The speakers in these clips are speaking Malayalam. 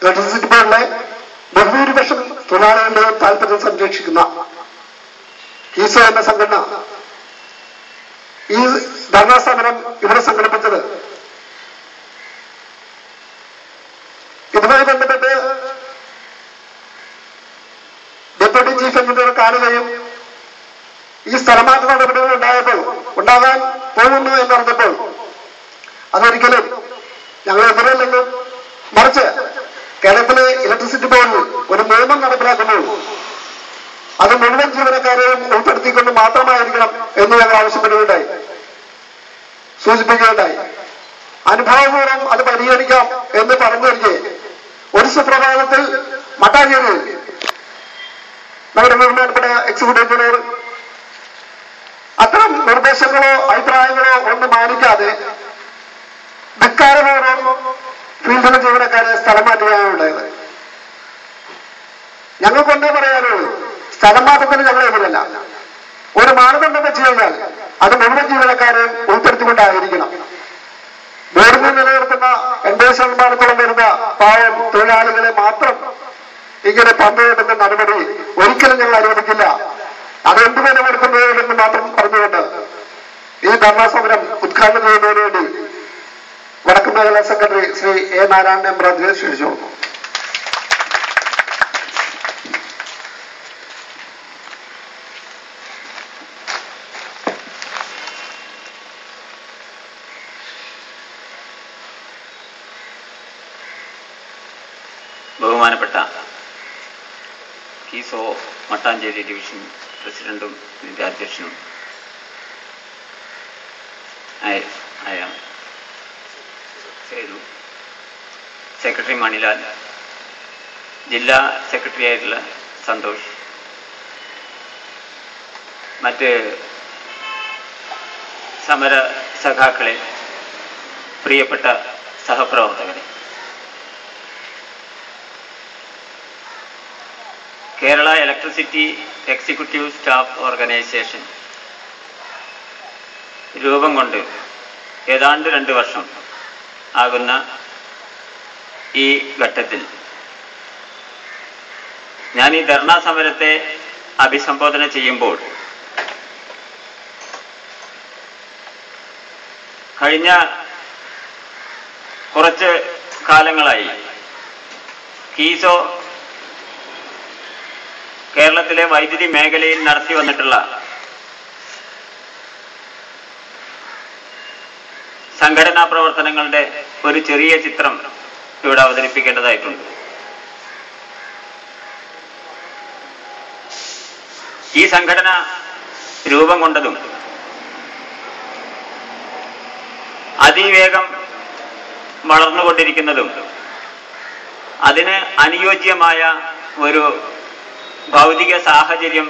ഇലക്ട്രിസിറ്റി ബോർഡിലെ ബഹുഭൂരിപക്ഷം തൊഴിലാളികളുടെയും താല്പര്യം സംരക്ഷിക്കുന്ന കീസോ എന്ന സംഘടന ഈ ധർണാ സമരം ഇവിടെ സംഘടിപ്പിച്ചത് ഇതുമായി ബന്ധപ്പെട്ട് ഡെപ്യൂട്ടി ചീഫ് എഞ്ചിനീയർ കാണുകയും ഈ സ്ഥലമാറ്റ നടപടികൾ ഉണ്ടാകാൻ പോകുന്നു എന്നറിഞ്ഞപ്പോൾ അതൊരിക്കലും ഞങ്ങൾ എതിരല്ലെന്നും മറിച്ച് കേരളത്തിലെ ഇലക്ട്രിസിറ്റി ബോർഡിൽ ഒരു നിയമം നടപ്പിലാക്കുമ്പോൾ അത് മുഴുവൻ ജീവനക്കാരെയും ഉൾപ്പെടുത്തിക്കൊണ്ട് മാത്രമായിരിക്കണം എന്ന് ഞങ്ങൾ ആവശ്യപ്പെടുകയുണ്ടായി, സൂചിപ്പിക്കുകയുണ്ടായി. അനുഭാവപൂർവ്വം അത് പരിഗണിക്കാം എന്ന് പറഞ്ഞു വരികെ ഒരു സുപ്രഭാതത്തിൽ മട്ടാഞ്ചേരിയിൽ നമ്മുടെ ബഹുമാനപ്പെട്ട എക്സിക്യൂട്ടീവ് എഞ്ചിനീയർ അത്തരം നിർദ്ദേശങ്ങളോ അഭിപ്രായങ്ങളോ ഒന്നും മാനിക്കാതെ ധിക്കാരപൂർവ്വം ഫീൽഡിലെ ജീവനക്കാരെ സ്ഥലം മാറ്റുകയാണ് ഉണ്ടായത്. ഞങ്ങൾക്കൊന്നേ പറയാനുള്ളൂ, സ്ഥലം മാറ്റത്തിന് ഞങ്ങൾ എതിരല്ല. ഒരു മാനദണ്ഡം വെച്ച് കഴിഞ്ഞാൽ അത് മുഴുവൻ ജീവനക്കാരെയും ഉൾപ്പെടുത്തിക്കൊണ്ടായിരിക്കണം. ബോർഡിൽ നിലനിർത്തുന്ന 80% വരുന്ന പാവം തൊഴിലാളികളെ മാത്രം ഇങ്ങനെ പങ്കുവെക്കുന്ന നടപടി ഒരിക്കലും ഞങ്ങൾ അനുവദിക്കില്ല. അത് എന്തുവില വരുത്തുന്നതെന്ന് മാത്രം പറഞ്ഞുകൊണ്ട് ഈ ധർണാ സമരം ഉദ്ഘാടനം ചെയ്യുന്നതിന് വേണ്ടി വടക്ക് മേഖലാ സെക്രട്ടറി ശ്രീ എ നാരായണൻ എംബ്രാജിയെ ക്ഷണിച്ചു. ബഹുമാനപ്പെട്ട കീസോ മട്ടാഞ്ചേരി ഡിവിഷൻ പ്രസിഡന്റും ഇതിൻ്റെ അധ്യക്ഷനും ആയ സെക്രട്ടറി മണിലാൽ, ജില്ലാ സെക്രട്ടറി ആയിട്ടുള്ള സന്തോഷ്, മറ്റ് സമര സഖാക്കളെ, പ്രിയപ്പെട്ട സഹപ്രവർത്തകരെ, Kerala electricity executive staff organisation രൂപം കൊണ്ട് ഏതാണ്ട് 2 വർഷം ആകുന്ന ഈ ഘട്ടത്തിൽ ഞാൻ ഈ ധർണാ സമരത്തെ അഭിസംബോധന ചെയ്യുമ്പോൾ കഴിഞ്ഞ കുറച്ച് കാലങ്ങളായി കീസോ കേരളത്തിലെ വൈദ്യുതി മേഖലയിൽ നടത്തി വന്നിട്ടുള്ള സംഘടനാ പ്രവർത്തനങ്ങളുടെ ഒരു ചെറിയ ചിത്രം ഇവിടെ അവതരിപ്പിക്കേണ്ടതായിട്ടുണ്ട്. ഈ സംഘടന രൂപം കൊണ്ടതും അതിവേഗം വളർന്നുകൊണ്ടിരിക്കുന്നതും അതിന് അനുയോജ്യമായ ഒരു ഭൗതിക സാഹചര്യം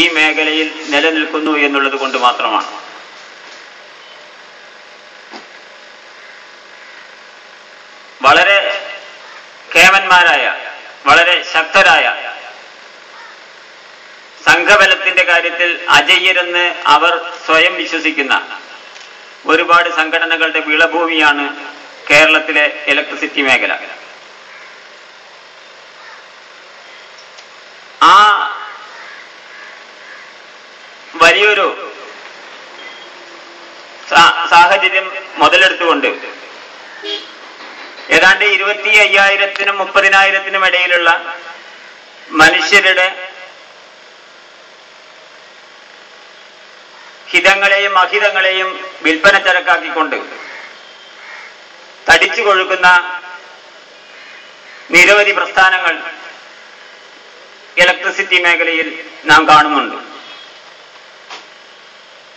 ഈ മേഖലയിൽ നിലനിൽക്കുന്നു എന്നുള്ളത് കൊണ്ട് മാത്രമാണ്. വളരെ കേമന്മാരായ, വളരെ ശക്തരായ, സംഘബലത്തിന്റെ കാര്യത്തിൽ അജയ്യരെന്ന് അവർ സ്വയം വിശ്വസിക്കുന്ന ഒരുപാട് സംഘടനകളുടെ വിളഭൂമിയാണ് കേരളത്തിലെ ഇലക്ട്രിസിറ്റി മേഖല. ആ വലിയൊരു സാഹചര്യം മുതലെടുത്തുകൊണ്ട് ഏതാണ്ട് 25,000-നും 30,000-നും ഇടയിലുള്ള മനുഷ്യരുടെ ഹിതങ്ങളെയും അഹിതങ്ങളെയും വിൽപ്പന ചരക്കാക്കിക്കൊണ്ട് തടിച്ചു കൊഴുക്കുന്ന നിരവധി പ്രസ്ഥാനങ്ങൾ ഇലക്ട്രിസിറ്റി മേഖലയിൽ നാം കാണുന്നുണ്ട്.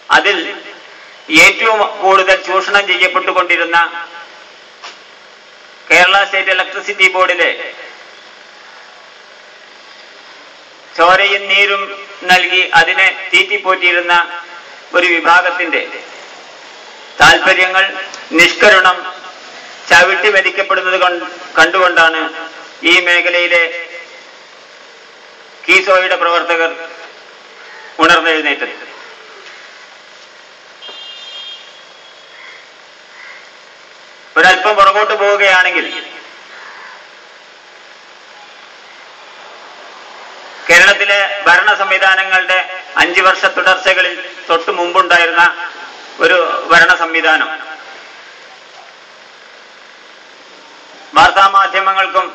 അതിൽ ഏറ്റവും കൂടുതൽ ചൂഷണം ചെയ്യപ്പെട്ടുകൊണ്ടിരുന്ന കേരള സ്റ്റേറ്റ് ഇലക്ട്രിസിറ്റി ബോർഡിലെ ചോരയും നീരും നൽകി അതിനെ തീറ്റിപ്പോറ്റിയിരുന്ന ഒരു വിഭാഗത്തിന്റെ താല്പര്യങ്ങൾ നിഷ്കരുണം ചവിട്ടി മെതിക്കപ്പെടുന്നത് കണ്ടുകൊണ്ടാണ് ഈ മേഖലയിലെ കീസോയുടെ പ്രവർത്തകർ ഉണർന്നെഴുന്നേറ്റത്. ഒരല്പം പുറകോട്ട് പോവുകയാണെങ്കിൽ കേരളത്തിലെ ഭരണ സംവിധാനങ്ങളുടെ 5 വർഷ തുടർച്ചകളിൽ തൊട്ടു മുമ്പുണ്ടായിരുന്ന ഒരു ഭരണ സംവിധാനം വാർത്താമാധ്യമങ്ങൾക്കും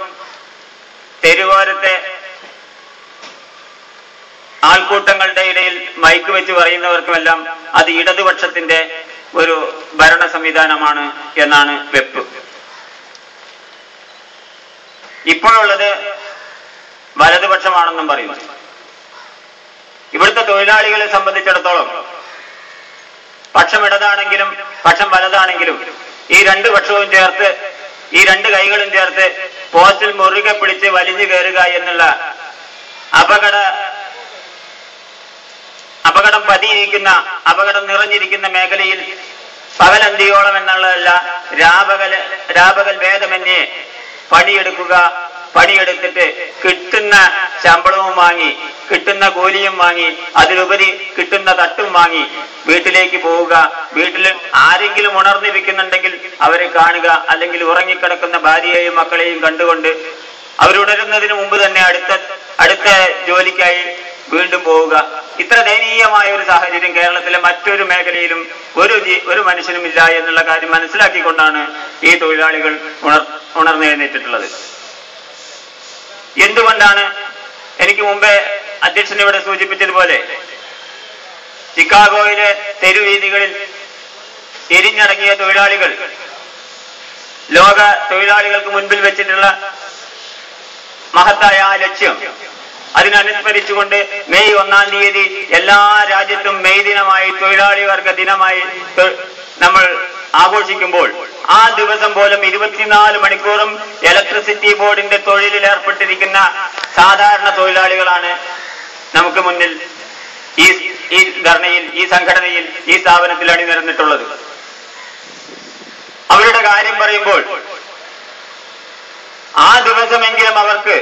തെരുവോരത്തെ ആൾക്കൂട്ടങ്ങളുടെ ഇടയിൽ മൈക്ക് വെച്ച് പറയുന്നവർക്കുമെല്ലാം അത് ഇടതുപക്ഷത്തിന്റെ ഒരു ഭരണ സംവിധാനമാണ് എന്നാണ് വെപ്പ്. ഇപ്പോഴുള്ളത് വലതുപക്ഷമാണെന്നും പറയുന്നു. ഇവിടുത്തെ തൊഴിലാളികളെ സംബന്ധിച്ചിടത്തോളം പക്ഷം ഇടതാണെങ്കിലും പക്ഷം വലതാണെങ്കിലും ഈ 2 പക്ഷവും ചേർത്ത്, ഈ 2 കൈകളും ചേർത്ത് പോസ്റ്റിൽ മുറുകെ പിടിച്ച് വലിഞ്ഞു കയറുക എന്നുള്ള അപകടം പതിയിരിക്കുന്ന, അപകടം നിറഞ്ഞിരിക്കുന്ന മേഖലയിൽ പകലന്തിയോളം എന്നുള്ളതല്ല, രാപകൽ ഭേദമന്യേ പണിയെടുക്കുക, പണിയെടുത്തിട്ട് കിട്ടുന്ന ശമ്പളവും വാങ്ങി, കിട്ടുന്ന കൂലിയും വാങ്ങി, അതിലുപരി കിട്ടുന്ന തട്ടും വാങ്ങി വീട്ടിലേക്ക് പോവുക. വീട്ടിൽ ആരെങ്കിലും ഉണർന്നിരിക്കുന്നുണ്ടെങ്കിൽ അവരെ കാണുക, അല്ലെങ്കിൽ ഉറങ്ങിക്കിടക്കുന്ന ഭാര്യയെയും മക്കളെയും കണ്ടുകൊണ്ട് അവരുണരുന്നതിന് മുമ്പ് തന്നെ അടുത്ത ജോലിക്കായി വീണ്ടും പോവുക. ഇത്ര ദയനീയമായ ഒരു സാഹചര്യം കേരളത്തിലെ മറ്റൊരു മേഖലയിലും ഒരു മനുഷ്യനുമില്ല എന്നുള്ള കാര്യം മനസ്സിലാക്കിക്കൊണ്ടാണ് ഈ തൊഴിലാളികൾ ഉണർന്നെഴുന്നേറ്റിട്ടുള്ളത്. എന്തുകൊണ്ടാണ്? എനിക്ക് മുമ്പേ അധ്യക്ഷൻ ഇവിടെ സൂചിപ്പിച്ചതുപോലെ ചിക്കാഗോയിലെ തെരുവീതികളിൽ എരിഞ്ഞടങ്ങിയ തൊഴിലാളികൾ ലോക തൊഴിലാളികൾക്ക് മുൻപിൽ വെച്ചിട്ടുള്ള മഹത്തായ ആ ലക്ഷ്യം, അതിനനുസ്മരിച്ചുകൊണ്ട് മെയ് 1-ാം തീയതി എല്ലാ രാജ്യത്തും മെയ് ദിനമായി, തൊഴിലാളി വർഗ ദിനമായി നമ്മൾ ആഘോഷിക്കുമ്പോൾ ആ ദിവസം പോലും 24 മണിക്കൂറും ഇലക്ട്രിസിറ്റി ബോർഡിന്റെ തൊഴിലിൽ ഏർപ്പെട്ടിരിക്കുന്ന സാധാരണ തൊഴിലാളികളാണ് നമുക്ക് മുന്നിൽ ഈ ധർണയിൽ, ഈ സംഘടനയിൽ, ഈ സ്ഥാപനത്തിൽ അണിനിരന്നിട്ടുള്ളത്. അവരുടെ കാര്യം പറയുമ്പോൾ ആ ദിവസമെങ്കിലും അവർക്ക്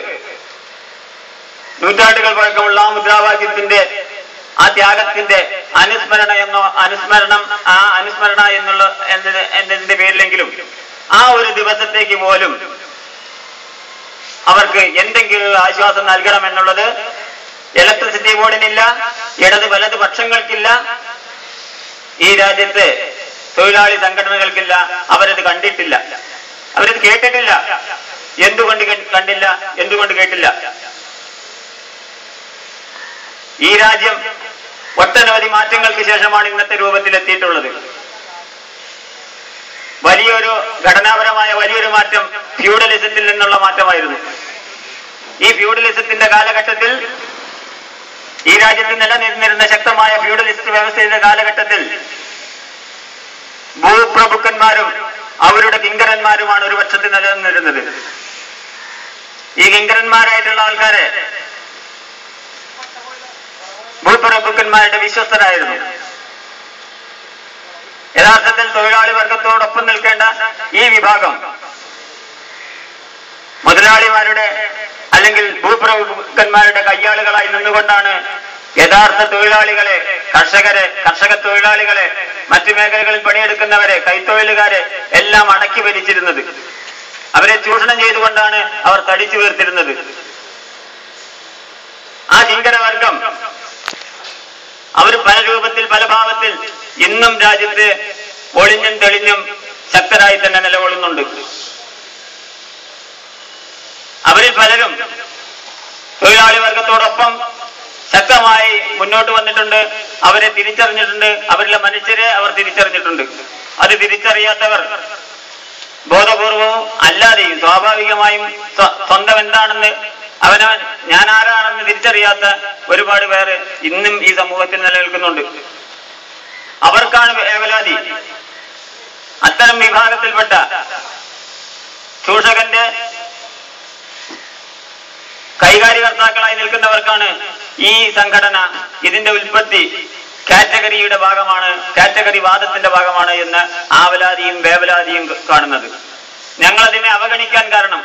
നൂറ്റാണ്ടുകൾ പഴക്കമുള്ള ആ മുദ്രാവാക്യത്തിന്റെ, ആ ത്യാഗത്തിന്റെ അനുസ്മരണ എന്നതിന്റെ പേരിലെങ്കിലും ആ ഒരു ദിവസത്തേക്ക് പോലും അവർക്ക് എന്തെങ്കിലും ആശ്വാസം നൽകണമെന്നുള്ളത് ഇലക്ട്രിസിറ്റി ബോർഡിനില്ല, ഇടത് വലത് പക്ഷങ്ങൾക്കില്ല, ഈ രാജ്യത്തെ തൊഴിലാളി സംഘടനകൾക്കില്ല. അവരത് കണ്ടിട്ടില്ല, അവരത് കേട്ടിട്ടില്ല. എന്തുകൊണ്ട് കണ്ടില്ല? എന്തുകൊണ്ട് കേട്ടില്ല? ഈ രാജ്യം ഒട്ടനവധി മാറ്റങ്ങൾക്ക് ശേഷമാണ് ഇന്നത്തെ രൂപത്തിലെത്തിയിട്ടുള്ളത്. വലിയൊരു ഘടനാപരമായ വലിയൊരു മാറ്റം ഫ്യൂഡലിസത്തിൽ നിന്നുള്ള മാറ്റമായിരുന്നു. ഈ ഫ്യൂഡലിസത്തിന്റെ കാലഘട്ടത്തിൽ, ഈ രാജ്യത്ത് നിലനിന്നിരുന്ന ശക്തമായ ഫ്യൂഡലിസ്റ്റ് വ്യവസ്ഥയുടെ കാലഘട്ടത്തിൽ ഭൂപ്രഭുക്കന്മാരും അവരുടെ കിങ്കരന്മാരുമാണ് ഒരു പക്ഷത്തിൽ നിലനിന്നിരുന്നത്. ഈ കിങ്കരന്മാരായിട്ടുള്ള ആൾക്കാരെ ഭൂപ്രഭുക്കന്മാരുടെ വിശ്വസ്തരായിരുന്നു. യഥാർത്ഥത്തിൽ തൊഴിലാളി വർഗത്തോടൊപ്പം നിൽക്കേണ്ട ഈ വിഭാഗം മുതലാളിമാരുടെ അല്ലെങ്കിൽ ഭൂപ്രഭുക്കന്മാരുടെ കയ്യാളുകളായി നിന്നുകൊണ്ടാണ് യഥാർത്ഥ തൊഴിലാളികളെ, കർഷക തൊഴിലാളികളെ, മറ്റു മേഖലകളിൽ പണിയെടുക്കുന്നവരെ, കൈത്തൊഴിലുകാരെ എല്ലാം അടക്കി ഭരിച്ചിരുന്നത്. അവരെ ചൂഷണം ചെയ്തുകൊണ്ടാണ് അവർ തടിച്ചു വീർത്തിരുന്നത്. ആ കിങ്കരവർഗം അവർ പല രൂപത്തിൽ, പല ഭാവത്തിൽ ഇന്നും രാജ്യത്ത് ഒളിഞ്ഞും തെളിഞ്ഞും ശക്തരായി തന്നെ നിലകൊള്ളുന്നുണ്ട്. അവരിൽ പലരും തൊഴിലാളി വർഗത്തോടൊപ്പം ശക്തമായി മുന്നോട്ട് വന്നിട്ടുണ്ട്. അവരെ തിരിച്ചറിഞ്ഞിട്ടുണ്ട്. അവരിലെ മനുഷ്യരെ അവർ തിരിച്ചറിഞ്ഞിട്ടുണ്ട്. അത് തിരിച്ചറിയാത്തവർ ബോധപൂർവവും അല്ലാതെയും സ്വാഭാവികമായും സ്വന്തം എന്താണെന്ന്, അവനവൻ ഞാൻ ആരാണെന്ന് തിരിച്ചറിയാത്ത ഒരുപാട് പേര് ഇന്നും ഈ സമൂഹത്തിൽ നിലനിൽക്കുന്നുണ്ട്. അവർക്കാണ് വേവലാതി. അത്തരം വിഭാഗത്തിൽപ്പെട്ട ചൂഷകന്റെ കൈകാര്യകർത്താക്കളായി നിൽക്കുന്നവർക്കാണ് ഈ സംഘടന, ഇതിന്റെ ഉൽപ്പത്തി കാറ്റഗറിയുടെ ഭാഗമാണ്, കാറ്റഗറി വാദത്തിന്റെ ഭാഗമാണ് എന്ന് ആവലാതിയും വേവലാതിയും കാണുന്നത്. ഞങ്ങളതിനെ അവഗണിക്കാൻ കാരണം,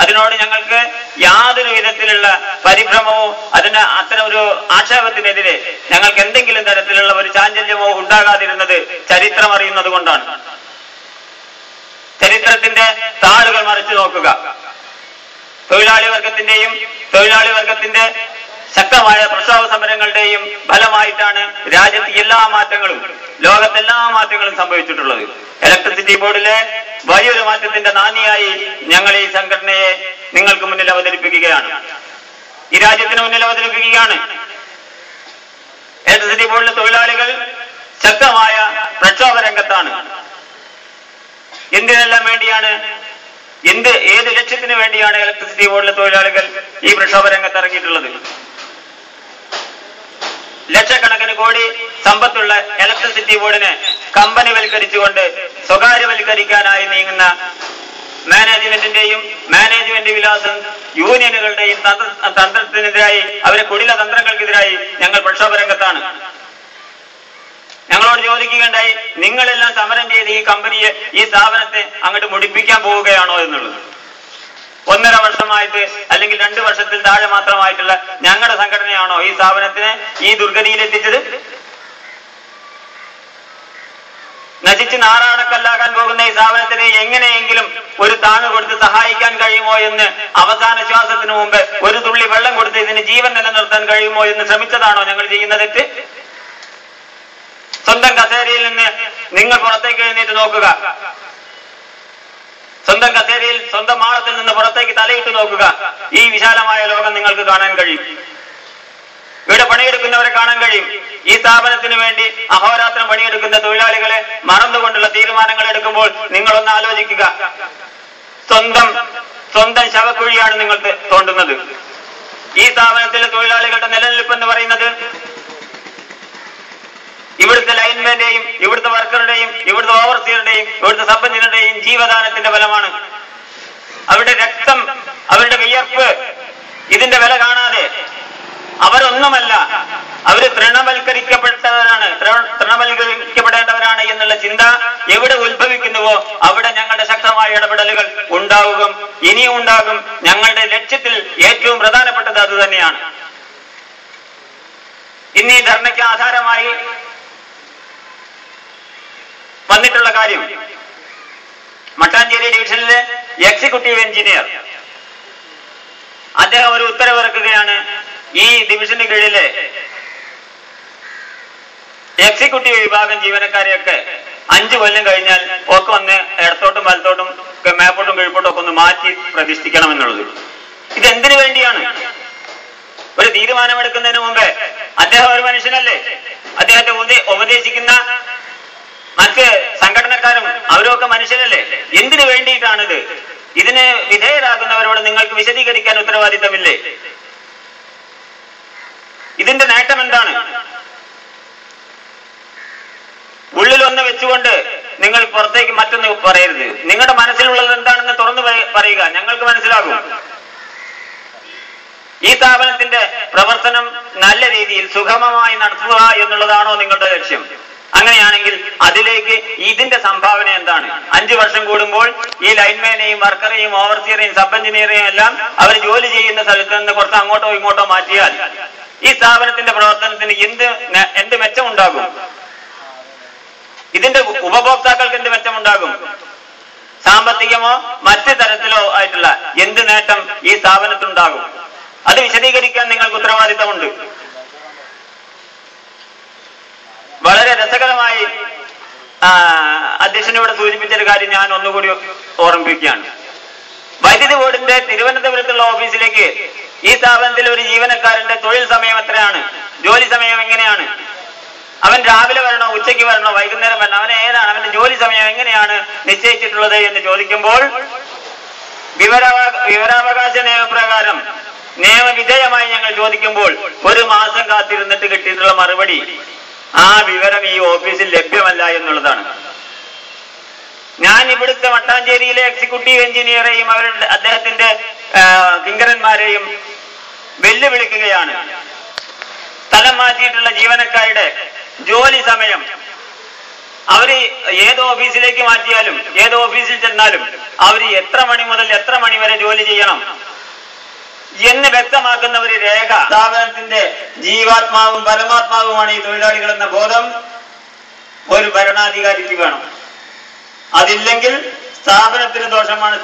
അതിനോട് ഞങ്ങൾക്ക് യാതൊരു വിധത്തിലുള്ള പരിഭ്രമമോ അത്തരം ഒരു ആക്ഷേപത്തിനെതിരെ ഞങ്ങൾക്ക് എന്തെങ്കിലും തരത്തിലുള്ള ഒരു ചാഞ്ചല്യമോ ഉണ്ടാകാതിരുന്നത് ചരിത്രം അറിയുന്നത് കൊണ്ടാണ്. ചരിത്രത്തിന്റെ താളുകൾ മറിച്ചു നോക്കുക. തൊഴിലാളി വർഗത്തിന്റെയും തൊഴിലാളി വർഗത്തിന്റെ ശക്തമായ പ്രക്ഷോഭ സമരങ്ങളുടെയും ഫലമായിട്ടാണ് രാജ്യത്ത് എല്ലാ മാറ്റങ്ങളും, ലോകത്തെല്ലാ മാറ്റങ്ങളും സംഭവിച്ചിട്ടുള്ളത്. ഇലക്ട്രിസിറ്റി ബോർഡിലെ വലിയൊരു മാറ്റത്തിന്റെ നാന്ദിയായി ഞങ്ങൾ ഈ സംഘടനയെ നിങ്ങൾക്ക് മുന്നിൽ അവതരിപ്പിക്കുകയാണ്, ഈ രാജ്യത്തിന് മുന്നിൽ അവതരിപ്പിക്കുകയാണ്. ഇലക്ട്രിസിറ്റി ബോർഡിലെ തൊഴിലാളികൾ ശക്തമായ പ്രക്ഷോഭ രംഗത്താണ്. എന്തിനെല്ലാം വേണ്ടിയാണ്, ഏത് ലക്ഷ്യത്തിന് വേണ്ടിയാണ് ഇലക്ട്രിസിറ്റി ബോർഡിലെ തൊഴിലാളികൾ ഈ പ്രക്ഷോഭ രംഗത്ത് ഇറങ്ങിയിട്ടുള്ളത്? ലക്ഷക്കണക്കിന് കോടി സമ്പത്തുള്ള ഇലക്ട്രിസിറ്റി ബോർഡിനെ കമ്പനിവൽക്കരിച്ചുകൊണ്ട് സ്വകാര്യവൽക്കരിക്കാനായി നീങ്ങുന്ന മാനേജ്മെന്റ് വിലാസം യൂണിയനുകളുടെയും തന്ത്രത്തിനെതിരായി, അവരെ കുടില തന്ത്രങ്ങൾക്കെതിരായി ഞങ്ങൾ പ്രക്ഷോഭ രംഗത്താണ്. ഞങ്ങളോട് ചോദിക്കുകയുണ്ടായി, നിങ്ങളെല്ലാം സമരം ചെയ്ത് ഈ കമ്പനിയെ, ഈ സ്ഥാപനത്തെ അങ്ങോട്ട് മുടിപ്പിക്കാൻ പോവുകയാണോ എന്നുള്ളത്. 1.5 വർഷമായിട്ട് അല്ലെങ്കിൽ 2 വർഷത്തിൽ താഴെ മാത്രമായിട്ടുള്ള ഞങ്ങളുടെ സംഘടനയാണോ ഈ സ്ഥാപനത്തിനെ ഈ ദുർഗതിയിലെത്തിച്ചത്? നശിച്ച് നാറാണക്കല്ലാകാൻ പോകുന്ന ഈ സ്ഥാപനത്തിന് എങ്ങനെയെങ്കിലും ഒരു താങ്ങ് കൊടുത്ത് സഹായിക്കാൻ കഴിയുമോ എന്ന് അവസാന ശ്വാസത്തിന് മുമ്പ് ഒരു തുള്ളി വെള്ളം കൊടുത്ത് ഇതിന് ജീവൻ നിലനിർത്താൻ കഴിയുമോ എന്ന് ശ്രമിച്ചതാണോ ഞങ്ങൾ ചെയ്യുന്ന തെറ്റ്? സ്വന്തം കസേരയിൽ നിന്ന് നിങ്ങൾ പുറത്തേക്ക് എഴുന്നേറ്റ് നോക്കുക, സ്വന്തം കസേരയിൽ, സ്വന്തം മാളത്തിൽ നിന്ന് പുറത്തേക്ക് തലയിട്ട് നോക്കുക. ഈ വിശാലമായ ലോകം നിങ്ങൾക്ക് കാണാൻ കഴിയും, ഇവിടെ പണിയെടുക്കുന്നവരെ കാണാൻ കഴിയും. ഈ സ്ഥാപനത്തിന് വേണ്ടി അഹോരാത്രം പണിയെടുക്കുന്ന തൊഴിലാളികളെ മറന്നുകൊണ്ടുള്ള തീരുമാനങ്ങൾ എടുക്കുമ്പോൾ നിങ്ങളൊന്ന് ആലോചിക്കുക. സ്വന്തം ശവക്കുഴിയാണ് നിങ്ങൾ തോണ്ടുന്നത്. ഈ സ്ഥാപനത്തിലെ തൊഴിലാളികളുടെ നിലനിൽപ്പ് എന്ന് പറയുന്നത് ഇവിടുത്തെ ലൈൻമാന്റെയും ഇവിടുത്തെ വർക്കറുടെയും ഇവിടുത്തെ ഓവർസിയറുടെയും ഇവിടുത്തെ സബ് എഞ്ചിനീയറുടെയും ജീവദാനത്തിന്റെ ഫലമാണ്. അവരുടെ രക്തം, അവരുടെ വിയർപ്പ്, ഇതിന്റെ വില കാണാതെ അവരൊന്നുമല്ല, അവര് തൃണവൽക്കരിക്കപ്പെടേണ്ടവരാണ് എന്നുള്ള ചിന്ത എവിടെ ഉത്ഭവിക്കുന്നുവോ അവിടെ ഞങ്ങളുടെ ശക്തമായ ഇടപെടലുകൾ ഉണ്ടാകും, ഇനിയും ഉണ്ടാകും. ഞങ്ങളുടെ ലക്ഷ്യത്തിൽ ഏറ്റവും പ്രധാനപ്പെട്ടത് അത് തന്നെയാണ്. ഇന്ന് ഈ ധർണയ്ക്ക് ആധാരമായി വന്നിട്ടുള്ള കാര്യം, മട്ടാഞ്ചേരി ഡിവിഷനിലെ എക്സിക്യൂട്ടീവ് എഞ്ചിനീയർ അദ്ദേഹം ഒരു ഉത്തരവിറക്കുകയാണ്. ഈ ഡിവിഷന് കീഴിലെ എക്സിക്യൂട്ടീവ് വിഭാഗം ജീവനക്കാരെയൊക്കെ 5 കൊല്ലം കഴിഞ്ഞാൽ ഒക്കെ ഒന്ന് ഇടത്തോട്ടും വലത്തോട്ടും മേപ്പോട്ടും കീഴ്പോട്ടും ഒക്കെ ഒന്ന് മാറ്റി പ്രതിഷ്ഠിക്കണം എന്നുള്ളത്. ഇതെന്തിനു വേണ്ടിയാണ്? ഒരു തീരുമാനമെടുക്കുന്നതിന് മുമ്പേ അദ്ദേഹം ഒരു മനുഷ്യനല്ലേ, അദ്ദേഹത്തെ ഉപദേശിക്കുന്ന മറ്റ് സംഘടനക്കാരും അവരൊക്കെ മനുഷ്യരല്ലേ. എന്തിനു വേണ്ടിയിട്ടാണിത്? ഇതിന് വിധേയരാകുന്നവരോട് നിങ്ങൾക്ക് വിശദീകരിക്കാൻ ഉത്തരവാദിത്തമില്ലേ? ഇതിന്റെ നേട്ടം എന്താണ്? ഉള്ളിലൊന്ന് വെച്ചുകൊണ്ട് നിങ്ങൾ പുറത്തേക്ക് മറ്റൊന്ന് പറയരുത്. നിങ്ങളുടെ മനസ്സിലുള്ളത് എന്താണെന്ന് തുറന്നു പറയുക, ഞങ്ങൾക്ക് മനസ്സിലാകും. ഈ സ്ഥാപനത്തിന്റെ പ്രവർത്തനം നല്ല രീതിയിൽ സുഗമമായി നടത്തുക എന്നുള്ളതാണോ നിങ്ങളുടെ ലക്ഷ്യം? അങ്ങനെയാണെങ്കിൽ അതിലേക്ക് ഇതിന്റെ സംഭാവന എന്താണ്? 5 വർഷം കൂടുമ്പോൾ ഈ ലൈൻമാനെയും വർക്കറെയും ഓവർസിയറെയും സബ് എഞ്ചിനീയറെയും എല്ലാം അവർ ജോലി ചെയ്യുന്ന സ്ഥലത്ത് നിന്ന് കുറച്ച് അങ്ങോട്ടോ ഇങ്ങോട്ടോ മാറ്റിയാൽ ഈ സ്ഥാപനത്തിന്റെ പ്രവർത്തനത്തിന് എന്ത് മെച്ചമുണ്ടാകും? ഇതിന്റെ ഉപഭോക്താക്കൾക്ക് എന്ത് മെച്ചമുണ്ടാകും? സാമ്പത്തികമോ മറ്റു തരത്തിലോ ആയിട്ടുള്ള എന്ത് നേട്ടം ഈ സ്ഥാപനത്തിനുണ്ടാകും? അത് വിശദീകരിക്കാൻ നിങ്ങൾക്ക് ഉത്തരവാദിത്തമുണ്ട്. വളരെ രസകരമായി അധ്യക്ഷൻ ഇവിടെ സൂചിപ്പിച്ചൊരു കാര്യം ഞാൻ ഒന്നുകൂടി ഓർമ്മിപ്പിക്കുകയാണ്. വൈദ്യുതി ബോർഡിന്റെ തിരുവനന്തപുരത്തുള്ള ഓഫീസിലേക്ക് ഈ സ്ഥാപനത്തിൽ ഒരു ജീവനക്കാരന്റെ തൊഴിൽ സമയം എത്രയാണ്? ജോലി സമയം എങ്ങനെയാണ്? അവൻ രാവിലെ വരണോ, ഉച്ചയ്ക്ക് വരണോ, വൈകുന്നേരം വരണോ? അവന് ഏതാണ് അവന്റെ ജോലി സമയം എങ്ങനെയാണ് നിശ്ചയിച്ചിട്ടുള്ളത് എന്ന് ചോദിക്കുമ്പോൾ വിവരാവകാശ നിയമപ്രകാരം നിയമവിധേയമായി ഞങ്ങൾ ചോദിക്കുമ്പോൾ 1 മാസം കാത്തിരുന്നിട്ട് കിട്ടിയിട്ടുള്ള മറുപടി ആ വിവരം ഈ ഓഫീസിൽ ലഭ്യമല്ല എന്നുള്ളതാണ്. ഞാൻ ഇവിടുത്തെ മട്ടാഞ്ചേരിയിലെ എക്സിക്യൂട്ടീവ് എഞ്ചിനീയറെയും അദ്ദേഹത്തിന്റെ കിങ്കരന്മാരെയും വെല്ലുവിളിക്കുകയാണ്. സ്ഥലം മാറ്റിയിട്ടുള്ള ജീവനക്കാരുടെ ജോലി സമയം അവര് ഏത് ഓഫീസിലേക്ക് മാറ്റിയാലും ഏത് ഓഫീസിൽ ചെന്നാലും അവര് എത്ര മണി മുതൽ എത്ര മണി വരെ ജോലി ചെയ്യണം എന്ന് വ്യക്തമാക്കുന്ന ഒരു രേഖ, സ്ഥാപനത്തിന്റെ ജീവാത്മാവും പരമാത്മാവുമാണ് ഈ തൊഴിലാളികൾ എന്ന ബോധം ഒരു ഭരണാധികാരിക്ക് വേണം. അതില്ലെങ്കിൽ സ്ഥാപനത്തിന് ദോഷമാണ്.